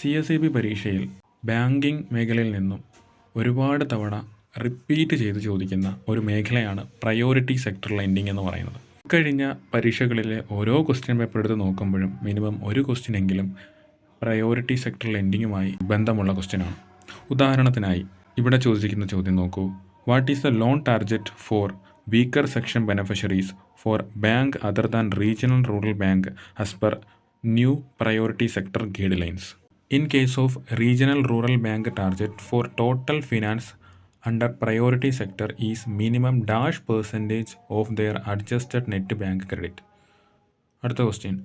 CSEB പരീക്ഷയിൽ banking മേഖലയിൽ നിന്നും ഒരുപാട് തവണ റിപ്പീറ്റ് ചെയ്ത് ചോദിക്കുന്ന ഒരു മേഖലയാണ് പ്രയോറിറ്റി സെക്ടർ ലെൻഡിങ് എന്ന് പറയുന്നത്. കഴിഞ്ഞ പരീക്ഷകളിലെ ഓരോ ക്വസ്റ്റ്യൻ പേപ്പർ എടുത്ത് നോക്കുമ്പോഴും മിനിമം ഒരു ക്വസ്റ്റ്യനെങ്കിലും പ്രയോറിറ്റി സെക്ടർ ലെൻഡിങ്ങുമായി ബന്ധമുള്ള ക്വസ്റ്റ്യനാണ്. ഉദാഹരണത്തിനായി ഇവിടെ ചോദിച്ചിരിക്കുന്ന ചോദ്യം നോക്കൂ. What is the loan target for weaker section beneficiaries for bank other than regional rural bank as per new priority sector guidelines? In case of regional rural bank, target for total finance under priority sector is minimum dash percentage of their adjusted net bank credit. അടുത്ത question.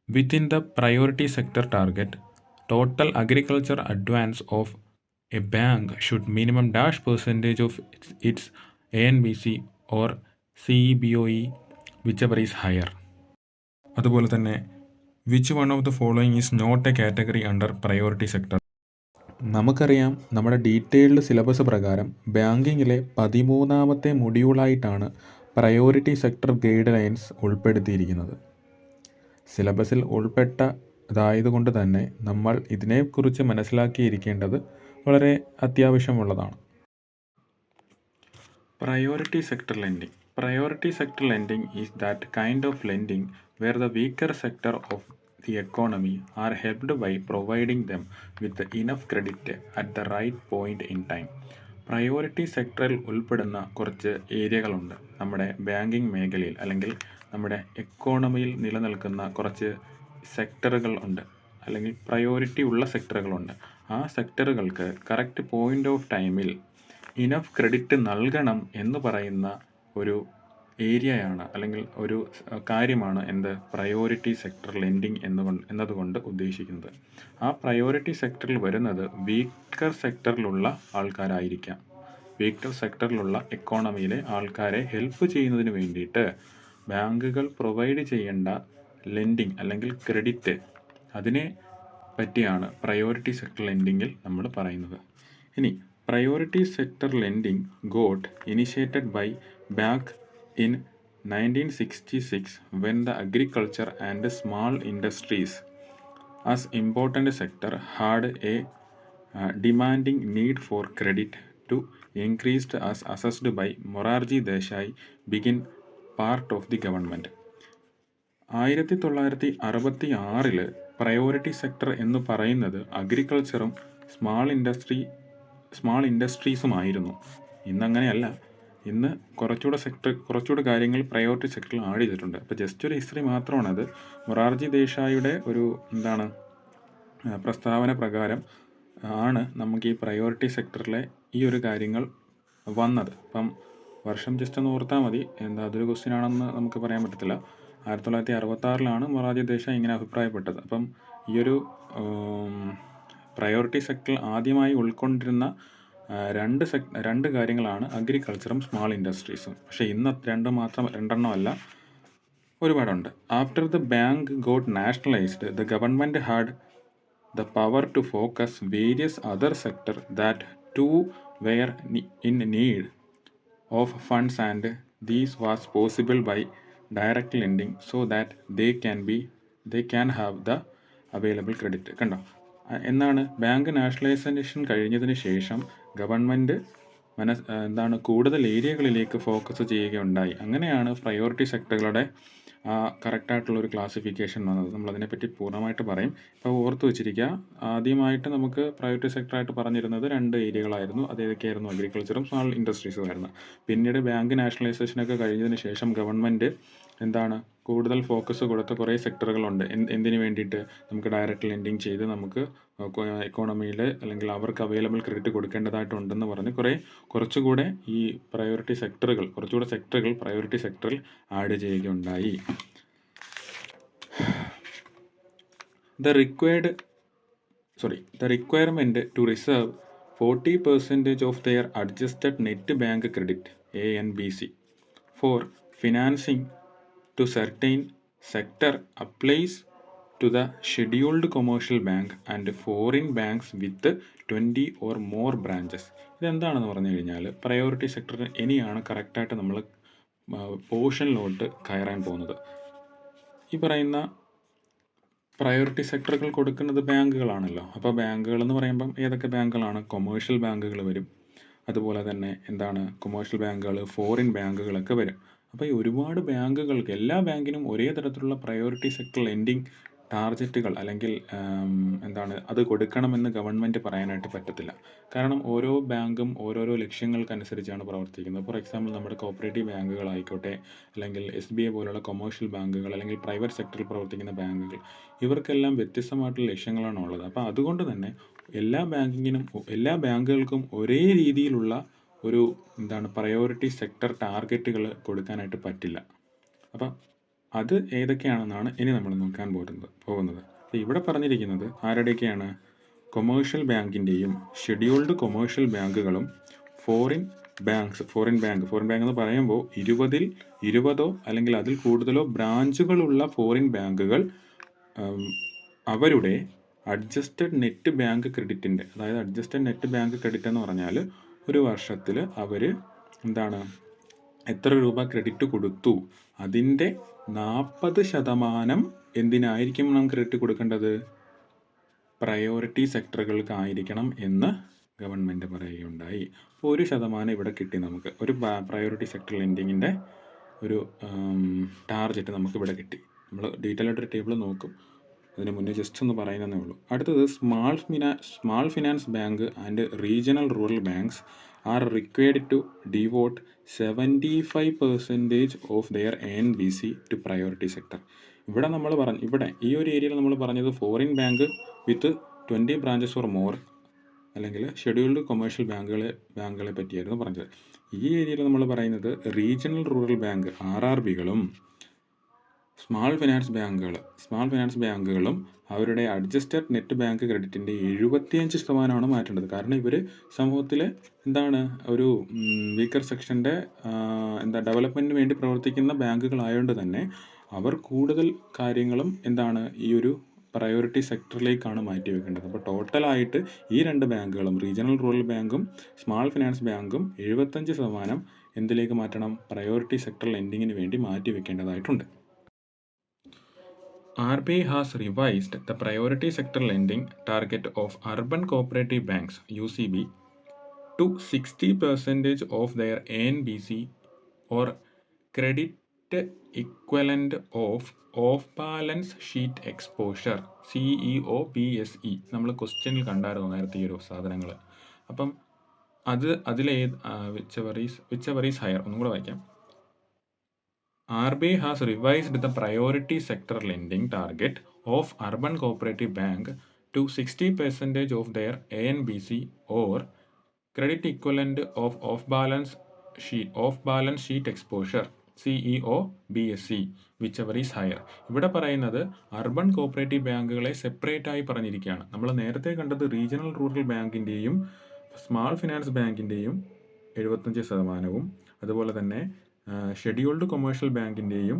Within the priority sector target, total agriculture advance of a bank should minimum dash percentage of its ANBC or CEBOE, whichever is higher. അതുപോലെ തന്നെ which one of the following is not a category under priority sector? നമുക്കറിയാം, നമ്മുടെ detailed syllabus പ്രകാരം ബാങ്കിങ്ങിലെ 13ാമത്തെ മൊഡ്യൂളായിട്ടാണ് priority sector guidelines ഉൾപ്പെടുത്തിയിരിക്കുന്നത്. സിലബസിൽ ഉൾപ്പെട്ടതായതുകൊണ്ട് തന്നെ നമ്മൾ ഇതിനെക്കുറിച്ച് മനസ്സിലാക്കിയിരിക്കേണ്ടത് വളരെ അത്യാവശ്യമുള്ളതാണ്. Priority sector lending. Priority sector lending is that kind of lending where the weaker sector of the economy are helped by providing them with enough credit at the right point in time. Priority സെക്ടറിൽ ഉൾപ്പെടുന്ന കുറച്ച് ഏരിയകളുണ്ട് നമ്മുടെ banking മേഖലയിൽ, അല്ലെങ്കിൽ നമ്മുടെ എക്കോണമിയിൽ നിലനിൽക്കുന്ന കുറച്ച് സെക്ടറുകൾ ഉണ്ട്, അല്ലെങ്കിൽ പ്രയോറിറ്റി ഉള്ള സെക്ടറുകളുണ്ട്. ആ സെക്ടറുകൾക്ക് കറക്റ്റ് പോയിൻ്റ് ഓഫ് ടൈമിൽ ഇനഫ് ക്രെഡിറ്റ് നൽകണം എന്ന് പറയുന്ന ഒരു ഏരിയയാണ്, അല്ലെങ്കിൽ ഒരു കാര്യമാണ് പ്രയോറിറ്റി സെക്ടർ ലെൻഡിങ് എന്നതുകൊണ്ട് ഉദ്ദേശിക്കുന്നത്. ആ പ്രയോറിറ്റി സെക്ടറിൽ വരുന്നത് വീക്കർ സെക്ടറിലുള്ള ആൾക്കാരായിരിക്കാം. വീക്കർ സെക്ടറിലുള്ള എക്കോണമിയിലെ ആൾക്കാരെ ഹെൽപ്പ് ചെയ്യുന്നതിന് വേണ്ടിയിട്ട് ബാങ്കുകൾ പ്രൊവൈഡ് ചെയ്യേണ്ട ലെൻഡിങ് അല്ലെങ്കിൽ ക്രെഡിറ്റ്, അതിനെ പറ്റിയാണ് പ്രയോറിറ്റി സെക്ടർ ലെൻഡിങ്ങിൽ നമ്മൾ പറയുന്നത്. ഇനി priority sector lending got initiated by back in 1966 when the agriculture and small industries as important sector had a demanding need for credit to increased as assessed by Morarji Desai begin part of the government. 1966 priority sector എന്ന് പറയുന്നത് അഗ്രികൾച്ചറും small ഇൻഡസ്ട്രീസുമായിരുന്നു. ഇന്നങ്ങനെയല്ല. ഇന്ന് കുറച്ചുകൂടെ കാര്യങ്ങൾ priority സെക്ടറിൽ add ചെയ്തിട്ടുണ്ട്. അപ്പോൾ just ഒരു history മാത്രമാണത്. Morarji ദേശായിയുടെ ഒരു പ്രസ്താവന പ്രകാരം ആണ് നമുക്ക് ഈ പ്രയോറിറ്റി സെക്ടറിലെ ഈ ഒരു കാര്യങ്ങൾ വന്നത്. അപ്പം വർഷം ജസ്റ്റ് ഒന്ന് ഓർത്താൽ മതി. അതൊരു ക്വസ്റ്റ്യൻ ആണെന്ന് നമുക്ക് പറയാൻ പറ്റത്തില്ല. 1966 മൊറാർജി ദേശായി ഇങ്ങനെ അഭിപ്രായപ്പെട്ടത്. അപ്പം ഈ ഒരു പ്രയോറിറ്റി സെക്ടറിൽ ആദ്യമായി ഉൾക്കൊണ്ടിരുന്ന രണ്ട് കാര്യങ്ങളാണ് അഗ്രികൾച്ചറും സ്മാൾ ഇൻഡസ്ട്രീസും. പക്ഷേ ഇന്ന് രണ്ടെണ്ണമല്ല, ഒരുപാടുണ്ട്. After the bank got nationalised, the government had the power to focus various other sector that too were in need of funds and these was possible by direct lending so that they can have the available credit. കണ്ടോ, എന്നാണ് bank nationalisation കഴിഞ്ഞതിന് ശേഷം government കൂടുതൽ ഏരിയകളിലേക്ക് focus ചെയ്യുകയുണ്ടായി. അങ്ങനെയാണ് priority സെക്ടറുകളുടെ കറക്റ്റായിട്ടുള്ളൊരു classification വന്നത്. നമ്മളതിനെപ്പറ്റി പൂർണ്ണമായിട്ട് പറയും. ഇപ്പോൾ ഓർത്ത് വെച്ചിരിക്കുക, ആദ്യമായിട്ട് നമുക്ക് പ്രയോറിറ്റി സെക്ടറായിട്ട് പറഞ്ഞിരുന്നത് 2 ഏരിയകളായിരുന്നു. അതേതൊക്കെയായിരുന്നു? അഗ്രികൾച്ചറും സ്മാൾ ഇൻഡസ്ട്രീസും ആയിരുന്നു. പിന്നീട് ബാങ്ക് നാഷണലൈസേഷനൊക്കെ കഴിഞ്ഞതിന് ശേഷം ഗവൺമെൻറ് കൂടുതൽ ഫോക്കസ് കൊടുത്ത കുറേ സെക്ടറുകളുണ്ട്. എന്തിനു വേണ്ടിയിട്ട്? നമുക്ക് ഡയറക്റ്റ് ലെൻഡിങ് ചെയ്ത് നമുക്ക് എക്കോണമിയിൽ അല്ലെങ്കിൽ അവർക്ക് അവൈലബിൾ ക്രെഡിറ്റ് കൊടുക്കേണ്ടതായിട്ടുണ്ടെന്ന് പറഞ്ഞ് കുറച്ചുകൂടെ ഈ പ്രയോറിറ്റി സെക്ടറുകൾ പ്രയോറിറ്റി സെക്ടറിൽ ആഡ് ചെയ്യുകയുണ്ടായി. The requirement to reserve 40% of their adjusted net bank credit ANBC for financing to certain sector applies to the scheduled commercial bank and foreign banks with 20 or more branches. ഇതെന്താണെന്ന് പറഞ്ഞു കഴിഞ്ഞാൽ, priority സെക്ടറിന് ഇനിയാണ് കറക്റ്റായിട്ട് നമ്മൾ പോർഷനിലോട്ട് കയറാൻ പോകുന്നത്. ഈ പറയുന്ന പ്രയോറിറ്റി സെക്ടറുകൾ കൊടുക്കുന്നത് ബാങ്കുകളാണല്ലോ. അപ്പോൾ ബാങ്കുകൾ എന്ന് പറയുമ്പം ഏതൊക്കെ ബാങ്കുകളാണ്? കൊമേഴ്ഷ്യൽ ബാങ്കുകൾ വരും. അതുപോലെ തന്നെ എന്താണ്, കൊമേഴ്ഷ്യൽ ബാങ്കുകൾ, ഫോറിൻ ബാങ്കുകളൊക്കെ വരും. അപ്പോൾ ഈ ഒരുപാട് ബാങ്കുകൾക്ക്, എല്ലാ ബാങ്കിനും ഒരേ തരത്തിലുള്ള പ്രയോറിറ്റി സെക്ടർ ലെൻഡിങ് ടാർജറ്റുകൾ അല്ലെങ്കിൽ എന്താണ് അത് കൊടുക്കണമെന്ന് ഗവൺമെൻറ് പറയാനായിട്ട് പറ്റത്തില്ല. കാരണം ഓരോ ബാങ്കും ഓരോരോ ലക്ഷ്യങ്ങൾക്കനുസരിച്ചാണ് പ്രവർത്തിക്കുന്നത്. ഫോർ എക്സാമ്പിൾ നമ്മുടെ കോപ്പറേറ്റീവ് ബാങ്കുകളായിക്കോട്ടെ, അല്ലെങ്കിൽ SBI പോലുള്ള കൊമേഴ്ഷ്യൽ ബാങ്കുകൾ, അല്ലെങ്കിൽ പ്രൈവറ്റ് സെക്ടറിൽ പ്രവർത്തിക്കുന്ന ബാങ്കുകൾ, ഇവർക്കെല്ലാം വ്യത്യസ്തമായിട്ടുള്ള ലക്ഷ്യങ്ങളാണ് ഉള്ളത്. അപ്പോൾ അതുകൊണ്ട് തന്നെ എല്ലാ ബാങ്കുകൾക്കും ഒരേ രീതിയിലുള്ള ഒരു പ്രയോറിറ്റി സെക്ടർ ടാർഗറ്റുകൾ കൊടുക്കാനായിട്ട് പറ്റില്ല. അപ്പം അത് ഏതൊക്കെയാണെന്നാണ് ഇനി നമ്മൾ നോക്കാൻ പോകുന്നത്. അപ്പോൾ ഇവിടെ പറഞ്ഞിരിക്കുന്നത് ആരുടെയൊക്കെയാണ്? കൊമേഴ്ഷ്യൽ ബാങ്കിൻ്റെയും ഷെഡ്യൂൾഡ് കൊമേഴ്ഷ്യൽ ബാങ്കുകളും ഫോറിൻ ബാങ്ക് എന്ന് പറയുമ്പോൾ 20 അല്ലെങ്കിൽ അതിൽ കൂടുതലോ ബ്രാഞ്ചുകളുള്ള ഫോറിൻ ബാങ്കുകൾ അവരുടെ അഡ്ജസ്റ്റഡ് നെറ്റ് ബാങ്ക് ക്രെഡിറ്റിൻ്റെ, അതായത് അഡ്ജസ്റ്റഡ് നെറ്റ് ബാങ്ക് ക്രെഡിറ്റ് എന്ന് പറഞ്ഞാൽ ഒരു വർഷത്തിൽ അവർ എത്ര രൂപ ക്രെഡിറ്റ് കൊടുത്തു അതിൻ്റെ 40% എന്തിനായിരിക്കും നാം ക്രെഡിറ്റ് കൊടുക്കേണ്ടത്? പ്രയോറിറ്റി സെക്ടറുകൾക്കായിരിക്കണം എന്ന് ഗവൺമെൻറ് പറയുകയുണ്ടായി. അപ്പോൾ 1% ഇവിടെ കിട്ടി നമുക്ക്. ഒരു പ്രയോറിറ്റി സെക്ടർ ലെൻഡിങ്ങിൻ്റെ ഒരു ടാർജറ്റ് നമുക്ക് ഇവിടെ കിട്ടി. നമ്മൾ ഡീറ്റെയിൽ ആയിട്ടൊരു ടേബിൾ നോക്കും. അതിന് മുന്നേ ജസ്റ്റ് ഒന്ന് പറയുന്നതേ ഉള്ളൂ. അടുത്തത് small finance bank and regional rural banks are required to devote 75% of their ANBC to priority sector. ഇവിടെ ഈ ഒരു ഏരിയയിൽ നമ്മൾ പറഞ്ഞത് foreign bank with 20 branches or more, അല്ലെങ്കിൽ ഷെഡ്യൂൾഡ് കൊമേഴ്ഷ്യൽ ബാങ്കുകളെ പറ്റിയായിരുന്നു പറഞ്ഞത്. ഈ ഏരിയയിൽ നമ്മൾ പറയുന്നത് റീജിയണൽ റൂറൽ ബാങ്ക് RRBകളും സ്മാൾ ഫിനാൻസ് ബാങ്കുകളും അവരുടെ അഡ്ജസ്റ്റഡ് നെറ്റ് ബാങ്ക് ക്രെഡിറ്റിൻ്റെ 75% മാറ്റേണ്ടത്. കാരണം ഇവർ സമൂഹത്തിൽ ഒരു വീക്കർ സെക്ഷൻ്റെ ഡെവലപ്മെൻറ്റിന് വേണ്ടി പ്രവർത്തിക്കുന്ന ബാങ്കുകളായതുകൊണ്ട് തന്നെ അവർ കൂടുതൽ കാര്യങ്ങളും ഈ ഒരു പ്രയോറിറ്റി സെക്ടറിലേക്കാണ് മാറ്റിവെക്കേണ്ടത്. അപ്പോൾ ടോട്ടലായിട്ട് ഈ രണ്ട് ബാങ്കുകളും, റീജിയണൽ റൂറൽ ബാങ്കും സ്മാൾ ഫിനാൻസ് ബാങ്കും 75% എന്തിലേക്ക് മാറ്റണം? പ്രയോറിറ്റി സെക്ടർ ലെൻഡിങ്ങിന് വേണ്ടി മാറ്റിവെക്കേണ്ടതായിട്ടുണ്ട്. RBI has revised the priority sector lending target of urban cooperative banks UCB to 60% of their ANBC or credit equivalent of off-balance sheet exposure CEOBSE. നമ്മൾ ക്വസ്റ്റ്യനിൽ കണ്ടായിരുന്നു നേരത്തെ ഈ ഒരു സാധനങ്ങൾ. അപ്പം whichever is higher ഒന്നും കൂടെ വായിക്കാം. RBI has revised the priority sector lending target of urban cooperative bank to 60% of their ANBC or credit equivalent of off-balance sheet exposure CEOBSE, whichever is higher. ഇവിടെ പറയുന്നത് അർബൻ കോപ്പറേറ്റീവ് ബാങ്കുകളെ separate ആയി പറഞ്ഞിരിക്കുകയാണ്. നമ്മൾ നേരത്തെ കണ്ടത് റീജിയണൽ റൂറൽ ബാങ്കിൻ്റെയും small finance ബാങ്കിൻ്റെയും 75%, അതുപോലെ തന്നെ ഷെഡ്യൂൾഡ് കൊമേഴ്ഷ്യൽ ബാങ്കിൻ്റെയും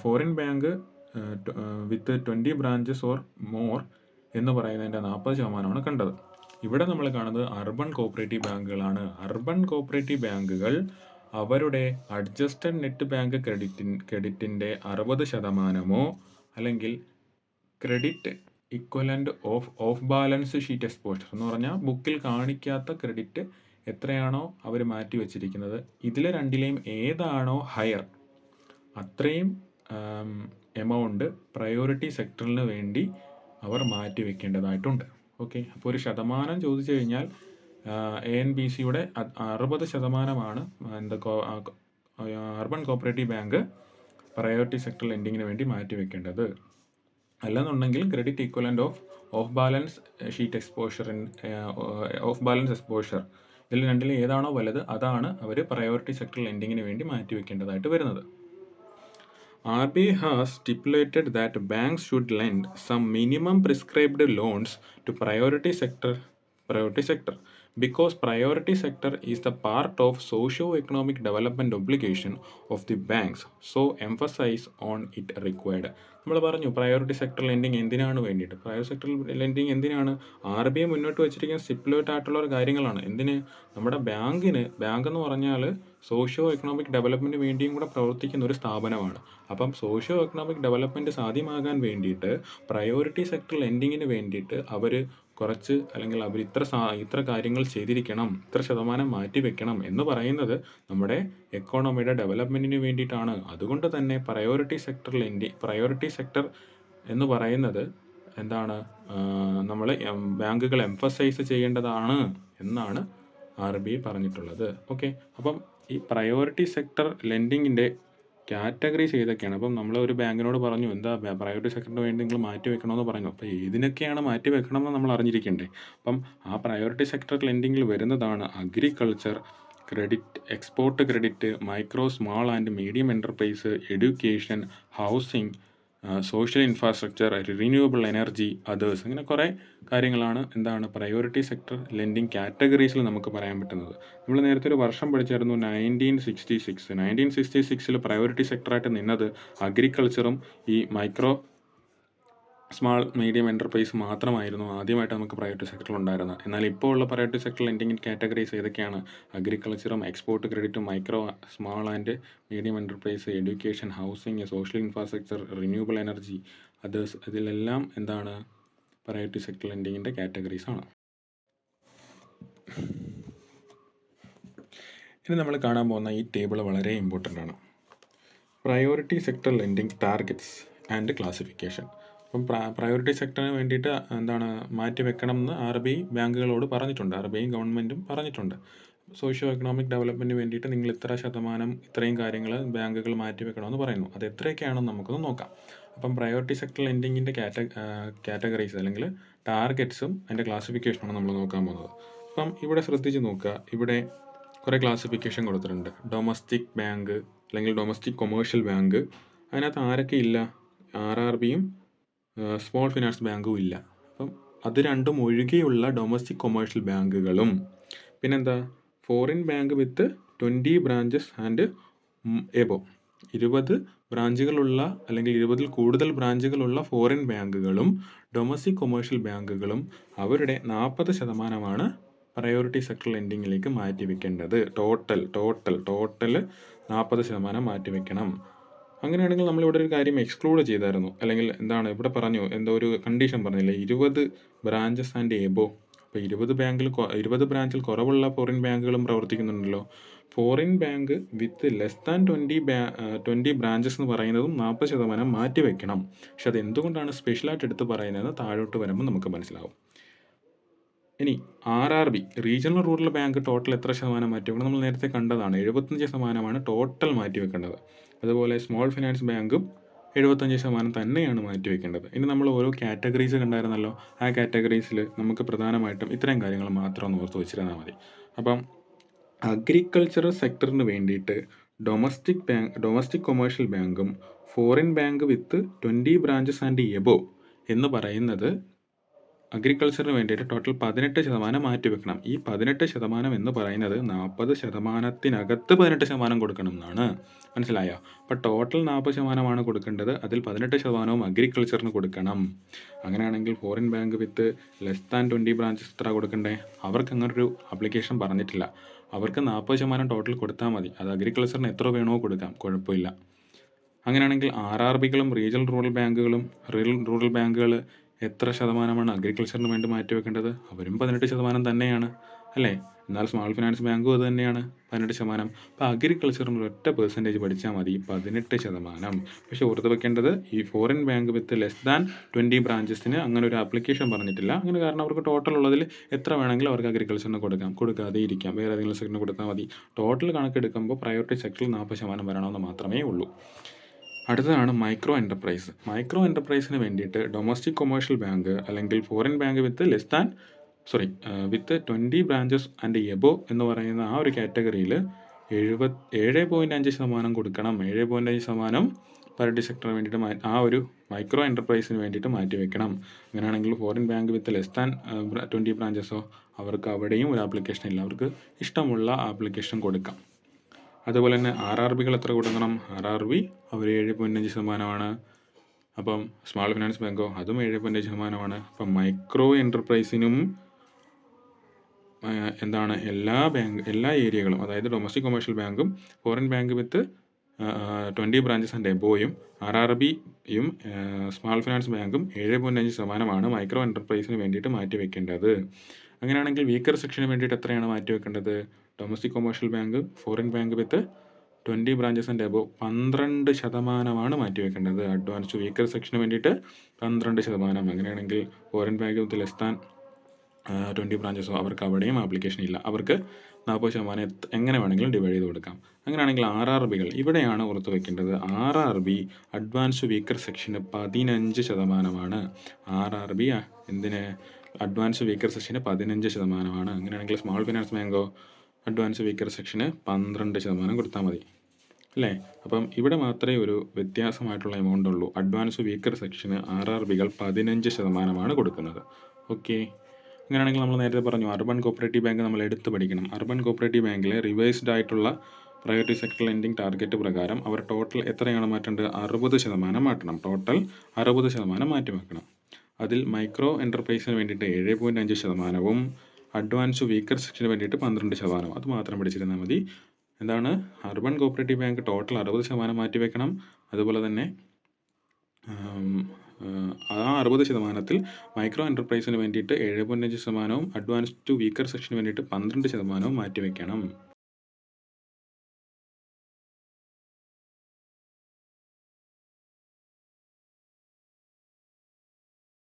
foreign bank with 20 branches or more എന്ന് പറയുന്നതിൻ്റെ 40% കണ്ടത്. ഇവിടെ നമ്മൾ കാണുന്നത് അർബൻ കോപ്പറേറ്റീവ് ബാങ്കുകളാണ്. അർബൻ കോപ്പറേറ്റീവ് ബാങ്കുകൾ അവരുടെ അഡ്ജസ്റ്റഡ് നെറ്റ് ബാങ്ക് ക്രെഡിറ്റിൻ്റെ 60% അല്ലെങ്കിൽ credit equivalent of balance sheet exposure എന്ന് പറഞ്ഞാൽ ബുക്കിൽ കാണിക്കാത്ത ക്രെഡിറ്റ് എത്രയാണോ അവർ മാറ്റി വച്ചിരിക്കുന്നത്, ഇതിൽ രണ്ടിലെയും ഏതാണോ ഹയർ അത്രയും എമൗണ്ട് പ്രയോറിറ്റി സെക്ടറിന് വേണ്ടി അവർ മാറ്റി വെക്കേണ്ടതായിട്ടുണ്ട്. ഓക്കെ, അപ്പോൾ ഒരു ശതമാനം ചോദിച്ചു കഴിഞ്ഞാൽ ANBCയുടെ 60%ആണ് urban cooperative bank priority sector ലെൻഡിങ്ങിന് വേണ്ടി മാറ്റി വെക്കേണ്ടത്. അല്ലെന്നുണ്ടെങ്കിൽ credit equivalent of balance sheet exposure ഇതിൽ രണ്ടിൽ ഏതാണോ വലുത് അതാണ് അവർ പ്രയോറിറ്റി സെക്ടർ ലെൻഡിങ്ങിന് വേണ്ടി മാറ്റിവെക്കേണ്ടതായിട്ട് വരുന്നത്. RBI has stipulated that banks should lend some minimum prescribed loans to priority sector, because priority sector is the part of socio-economic development obligation of the banks, so emphasize on it required. നമ്മൾ പറഞ്ഞു priority sector lending എന്തിനാണ് വേണ്ടിയിട്ട്, priority sector lending എന്തിനാണ്, R B I മുന്നോട്ട് വെച്ചിരിക്കുന്ന stipulate ആയിട്ടുള്ള ഒരു കാര്യങ്ങളാണ്. എന്തിന്, നമ്മുടെ ബാങ്ക് എന്ന് പറഞ്ഞാൽ സോഷ്യോ എക്കണോമിക് ഡെവലപ്മെൻറ്റിന് വേണ്ടിയും കൂടെ പ്രവർത്തിക്കുന്ന ഒരു സ്ഥാപനമാണ്. അപ്പം സോഷ്യോ എക്കണോമിക് ഡെവലപ്മെൻറ്റ് സാധ്യമാകാൻ വേണ്ടിയിട്ട് പ്രയോറിറ്റി സെക്ടർ ലെൻഡിങ്ങിന് വേണ്ടിയിട്ട് അവർ കുറച്ച്, അല്ലെങ്കിൽ അവർ ഇത്ര കാര്യങ്ങൾ ചെയ്തിരിക്കണം, ഇത്ര ശതമാനം മാറ്റി വെക്കണം എന്ന് പറയുന്നത് നമ്മുടെ എക്കോണമിയുടെ ഡെവലപ്മെൻറ്റിന് വേണ്ടിയിട്ടാണ്. അതുകൊണ്ട് തന്നെ പ്രയോറിറ്റി സെക്ടർ എന്ന് പറയുന്നത് എന്താണ്, നമ്മൾ ബാങ്കുകൾ എംഫസൈസ് ചെയ്യേണ്ടതാണ് എന്നാണ് RBI പറഞ്ഞിട്ടുള്ളത്. ഓക്കെ, അപ്പം ഈ പ്രയോറിറ്റി സെക്ടർ ലെൻഡിങ്ങിൻ്റെ കാറ്റഗറീസ് ഏതൊക്കെയാണ്? അപ്പം നമ്മൾ ഒരു ബാങ്കിനോട് പറഞ്ഞു എന്താ പ്രയോറിറ്റി സെക്ടറിന് വേണ്ടി നിങ്ങൾ മാറ്റി വെക്കണമെന്ന് പറഞ്ഞു. അപ്പോൾ ഏതിനൊക്കെയാണ് മാറ്റി വെക്കണമെന്ന് നമ്മൾ അറിഞ്ഞിരിക്കണ്ടേ. അപ്പം ആ പ്രയോറിറ്റി സെക്ടർ ലെൻഡിങ്ങിൽ വരുന്നതാണ് agriculture credit, export credit, micro small and medium enterprise, education, housing, social infrastructure, renewable energy, others. ഇങ്ങനെ കുറേ കാര്യങ്ങളാണ് എന്താണ് പ്രയോറിറ്റി സെക്ടർ ലെൻഡിങ് കാറ്റഗറീസിൽ നമുക്ക് പറയാൻ പറ്റുന്നത്. നമ്മൾ നേരത്തെ ഒരു വർഷം പഠിച്ചായിരുന്നു 1966 പ്രയോറിറ്റി സെക്ടറായിട്ട് നിന്നത് അഗ്രികൾച്ചറും ഈ മൈക്രോ സ്മാൾ മീഡിയം എൻ്റർപ്രൈസ് മാത്രമായിരുന്നു ആദ്യമായിട്ട് നമുക്ക് പ്രയോറിറ്റി സെക്ടറിൽ ഉണ്ടായിരുന്നത്. എന്നാൽ ഇപ്പോൾ ഉള്ള പ്രയോറിറ്റി സെക്ടർ ലെൻഡിങ് കാറ്റഗറീസ് ഏതൊക്കെയാണ്? അഗ്രികൾച്ചറും എക്സ്പോർട്ട് ക്രെഡിറ്റും micro small and medium enterprise, education, housing, social infrastructure, renewable energy, others. ഇതിലെല്ലാം എന്താണ് പ്രയോറിറ്റി സെക്ടർ ലെൻഡിങ്ങിൻ്റെ കാറ്റഗറീസ് ആണ്. ഇനി നമ്മൾ കാണാൻ പോകുന്ന ഈ ടേബിൾ വളരെ ഇമ്പോർട്ടൻ്റ് ആണ്. Priority sector lending targets and classification. അപ്പം പ്രയോറിറ്റി സെക്ടറിന് വേണ്ടിയിട്ട് എന്താണ് മാറ്റി വെക്കണം എന്ന് RBI ബാങ്കുകളോട് പറഞ്ഞിട്ടുണ്ട്, RBI ഗവൺമെൻറ്റും പറഞ്ഞിട്ടുണ്ട്. സോഷ്യോ എക്കണോമിക് ഡെവലപ്മെൻറ്റിന് വേണ്ടിയിട്ട് നിങ്ങൾ ഇത്ര ശതമാനം ഇത്രയും കാര്യങ്ങൾ ബാങ്കുകൾ മാറ്റി വെക്കണമെന്ന് പറയുന്നു. അത് എത്രയൊക്കെയാണെന്ന് നമുക്കൊന്ന് നോക്കാം. അപ്പം പ്രയോറിറ്റി സെക്ടർ ലെൻഡിങ്ങിൻ്റെ കാറ്റഗറീസ് അല്ലെങ്കിൽ ടാർഗറ്റ്സും അതിൻ്റെ ക്ലാസിഫിക്കേഷനാണ് നമ്മൾ നോക്കാൻ പോകുന്നത്. അപ്പം ഇവിടെ ശ്രദ്ധിച്ച് നോക്കുക, ഇവിടെ കുറേ ക്ലാസിഫിക്കേഷൻ കൊടുത്തിട്ടുണ്ട്. ഡൊമസ്റ്റിക് ബാങ്ക് അല്ലെങ്കിൽ ഡൊമസ്റ്റിക് കൊമേഴ്ഷ്യൽ ബാങ്ക്, അതിനകത്ത് ആരൊക്കെ ഇല്ല? RRBയും സ്മോൾ ഫിനാൻസ് ബാങ്കും ഇല്ല. അപ്പം അത് രണ്ടും ഒഴികെയുള്ള ഡൊമസ്റ്റിക് കൊമേഴ്ഷ്യൽ ബാങ്കുകളും, പിന്നെന്താ foreign bank with 20 branches and above, 20 ബ്രാഞ്ചുകളുള്ള അല്ലെങ്കിൽ 20-ൽ കൂടുതൽ ബ്രാഞ്ചുകളുള്ള ഫോറിൻ ബാങ്കുകളും ഡൊമസ്റ്റിക് കൊമേഴ്ഷ്യൽ ബാങ്കുകളും അവരുടെ 40% പ്രയോറിറ്റി സെക്ടർ ലെൻഡിങ്ങിലേക്ക് മാറ്റിവെക്കേണ്ടത്. ടോട്ടൽ 40% മാറ്റിവെക്കണം. അങ്ങനെയാണെങ്കിൽ നമ്മളിവിടെ ഒരു കാര്യം എക്സ്ക്ലൂഡ് ചെയ്തായിരുന്നു, അല്ലെങ്കിൽ എന്താണ് ഇവിടെ പറഞ്ഞു, എന്തോ ഒരു കണ്ടീഷൻ പറഞ്ഞില്ലേ, 20 ബ്രാഞ്ചസ് ആൻഡ് എബോ. അപ്പോൾ 20 ബ്രാഞ്ചിൽ കുറവുള്ള ഫോറിൻ ബാങ്കുകളും പ്രവർത്തിക്കുന്നുണ്ടല്ലോ. Foreign bank with less than 20 branches എന്ന് പറയുന്നതും 40% മാറ്റിവെക്കണം. പക്ഷെ അത് എന്തുകൊണ്ടാണ് സ്പെഷ്യലായിട്ട് എടുത്ത് പറയുന്നത് താഴോട്ട് വരുമ്പോൾ നമുക്ക് മനസ്സിലാവും. ഇനി RRB regional rural bank total എത്ര ശതമാനം മാറ്റിവെക്കണം? നമ്മൾ നേരത്തെ കണ്ടതാണ്, 75% ടോട്ടൽ മാറ്റിവെക്കേണ്ടത്. അതുപോലെ സ്മോൾ ഫിനാൻസ് ബാങ്കും 75% തന്നെയാണ് മാറ്റിവെക്കേണ്ടത്. ഇനി നമ്മൾ ഓരോ കാറ്റഗറീസ് കണ്ടായിരുന്നല്ലോ, ആ കാറ്റഗറീസിൽ നമുക്ക് പ്രധാനമായിട്ടും ഇത്രയും കാര്യങ്ങൾ മാത്രം ഒന്ന് ഓർത്ത് വെച്ചിരുന്നാൽ മതി. അപ്പം അഗ്രികൾച്ചറൽ സെക്ടറിന് വേണ്ടിയിട്ട് ഡൊമസ്റ്റിക് കൊമേഴ്ഷ്യൽ ബാങ്കും foreign bank with 20 branches and above എന്ന് പറയുന്നത് അഗ്രികൾച്ചറിന് വേണ്ടിയിട്ട് ടോട്ടൽ 18% മാറ്റിവെക്കണം. ഈ 18% എന്ന് പറയുന്നത് 40%-നകത്ത് 18% കൊടുക്കണം എന്നാണ്. മനസ്സിലായോ? അപ്പോൾ ടോട്ടൽ 40% കൊടുക്കേണ്ടത്, അതിൽ 18% അഗ്രികൾച്ചറിന് കൊടുക്കണം. അങ്ങനെയാണെങ്കിൽ foreign bank with less than 20 branches എത്ര കൊടുക്കണ്ടേ? അവർക്ക് അങ്ങനൊരു ആപ്ലിക്കേഷൻ പറഞ്ഞിട്ടില്ല. അവർക്ക് 40% ടോട്ടൽ കൊടുത്താൽ മതി. അത് അഗ്രികൾച്ചറിന് എത്ര വേണോ കൊടുക്കാം, കുഴപ്പമില്ല. അങ്ങനെയാണെങ്കിൽ RRBകളും റീജിയണൽ റൂറൽ ബാങ്കുകൾ എത്ര ശതമാനമാണ് അഗ്രികൾച്ചറിന് വേണ്ടി മാറ്റിവെക്കേണ്ടത്? അവരും 18% തന്നെയാണ് അല്ലേ? എന്നാൽ സ്മോൾ ഫിനാൻസ് ബാങ്കും അത് തന്നെയാണ് 18%. അപ്പോൾ അഗ്രികൾച്ചറിന് ഒറ്റ പെർസെൻറ്റേജ് പഠിച്ചാൽ മതി, 18%. പക്ഷേ ഓർത്ത് വെക്കേണ്ടത്, ഈ foreign bank with less than 20 ബ്രാഞ്ചസിന് അങ്ങനെ ഒരു ആപ്ലിക്കേഷൻ പറഞ്ഞിട്ടില്ല. അങ്ങനെ കാരണം അവർക്ക് ടോട്ടൽ ഉള്ളതിൽ എത്ര വേണമെങ്കിലും അവർക്ക് അഗ്രികൾച്ചറിന് കൊടുക്കാതെ ഇരിക്കാം, വേറെ ഏതെങ്കിലും സെക്ടറിന് കൊടുത്താൽ മതി. ടോട്ടൽ കണക്കെടുക്കുമ്പോൾ പ്രയോറിറ്റി സെക്ടറിൽ 40% വരണമെന്ന് മാത്രമേ ഉള്ളൂ. അടുത്തതാണ് മൈക്രോ എൻ്റർപ്രൈസിന് വേണ്ടിയിട്ട് ഡൊമസ്റ്റിക് കൊമേഴ്ഷ്യൽ ബാങ്ക് അല്ലെങ്കിൽ foreign bank with 20 branches and above എന്ന് പറയുന്ന ആ ഒരു കാറ്റഗറിയിൽ 7.5% കൊടുക്കണം. 7.5% പ്രയോറിറ്റി സെക്ടറിന് വേണ്ടിയിട്ട് ആ ഒരു മൈക്രോ എൻ്റർപ്രൈസിന് വേണ്ടിയിട്ട് മാറ്റി വെക്കണം. അങ്ങനെയാണെങ്കിൽ foreign bank with less than 20 ബ്രാഞ്ചസോ അവർക്ക് അവിടെയും ഒരു ആപ്ലിക്കേഷൻ ഇല്ല, അവർക്ക് ഇഷ്ടമുള്ള ആപ്ലിക്കേഷൻ കൊടുക്കാം. അതുപോലെ തന്നെ RRBകൾ എത്ര കൊടുക്കണം? RRB അവർ 7.5%. അപ്പം സ്മാൾ ഫിനാൻസ് ബാങ്കോ അതും 7.5%. അപ്പം മൈക്രോ എൻ്റർപ്രൈസിനും എന്താണ് എല്ലാ ഏരിയകളും, അതായത് ഡൊമസ്റ്റിക് കൊമേഴ്ഷ്യൽ ബാങ്കും foreign bank with 20 branches and എബോയും RRBയും സ്മാൾ ഫിനാൻസ് ബാങ്കും 7.5% മൈക്രോ എൻ്റർപ്രൈസിന് വേണ്ടിയിട്ട് മാറ്റി വെക്കേണ്ടത്. അങ്ങനെയാണെങ്കിൽ വീക്കർ സെക്ഷന് വേണ്ടിയിട്ട് എത്രയാണ് മാറ്റി വെക്കേണ്ടത്? Domestic commercial bank, foreign bank with 20 branches and above 12% മാറ്റി വെക്കേണ്ടത്. അഡ്വാൻസ് വീക്കർ സെക്ഷന് വേണ്ടിയിട്ട് 12%. അങ്ങനെയാണെങ്കിൽ foreign bank with less than 20 ബ്രാഞ്ചസോ അവർക്ക് അവിടെയും ആപ്ലിക്കേഷൻ ഇല്ല, അവർക്ക് 40% എങ്ങനെ വേണമെങ്കിലും ഡിവൈഡ് ചെയ്ത് കൊടുക്കാം. അങ്ങനെയാണെങ്കിൽ RRBകൾ ഇവിടെയാണ് ഓർത്ത് വെക്കേണ്ടത്. RRB അഡ്വാൻസ് വീക്കർ സെക്ഷന് 15%. RRB എന്തിന്? അഡ്വാൻസ് വീക്കർ സെക്ഷന് 15%. അങ്ങനെയാണെങ്കിൽ സ്മാൾ ഫിനാൻസ് ബാങ്കോ അഡ്വാൻസ് വീക്കർ സെക്ഷന് 12% കൊടുത്താൽ മതി അല്ലേ? അപ്പം ഇവിടെ മാത്രമേ ഒരു വ്യത്യാസമായിട്ടുള്ള എമൗണ്ട് ഉള്ളൂ. അഡ്വാൻസ് വീക്കർ സെക്ഷന് RRBകൾ 15% കൊടുക്കുന്നത്. ഓക്കെ, അങ്ങനെയാണെങ്കിൽ നമ്മൾ നേരത്തെ പറഞ്ഞു അർബൻ കോപ്പറേറ്റീവ് ബാങ്ക് നമ്മൾ എടുത്ത് പഠിക്കണം. അർബൻ കോപ്പറേറ്റീവ് ബാങ്കിലെ റിവൈസ്ഡ് ആയിട്ടുള്ള പ്രയോറിറ്റി സെക്ടർ ലെൻഡിങ് ടാർഗറ്റ് പ്രകാരം അവർ ടോട്ടൽ എത്രയാണ് മാറ്റേണ്ടത്? 60% മാറ്റണം. ടോട്ടൽ 60% മാറ്റി വെക്കണം. അതിൽ മൈക്രോ എൻ്റർപ്രൈസിന് വേണ്ടിയിട്ട് 7.5%, അഡ്വാൻസ് വീക്കർ സെക്ഷന് വേണ്ടിയിട്ട് 12%. അത് മാത്രം പഠിച്ചിരുന്നാൽ മതി. എന്താണ്? അർബൻ കോപ്പറേറ്റീവ് ബാങ്ക് ടോട്ടൽ 60% മാറ്റി വെക്കണം. അതുപോലെ തന്നെ ആ 60%-ൽ മൈക്രോ എൻ്റർപ്രൈസിന് വേണ്ടിയിട്ട് 7.5%, അഡ്വാൻസ് ടു വീക്കർ സെക്ഷന് വേണ്ടിയിട്ട് 12% മാറ്റി വയ്ക്കണം.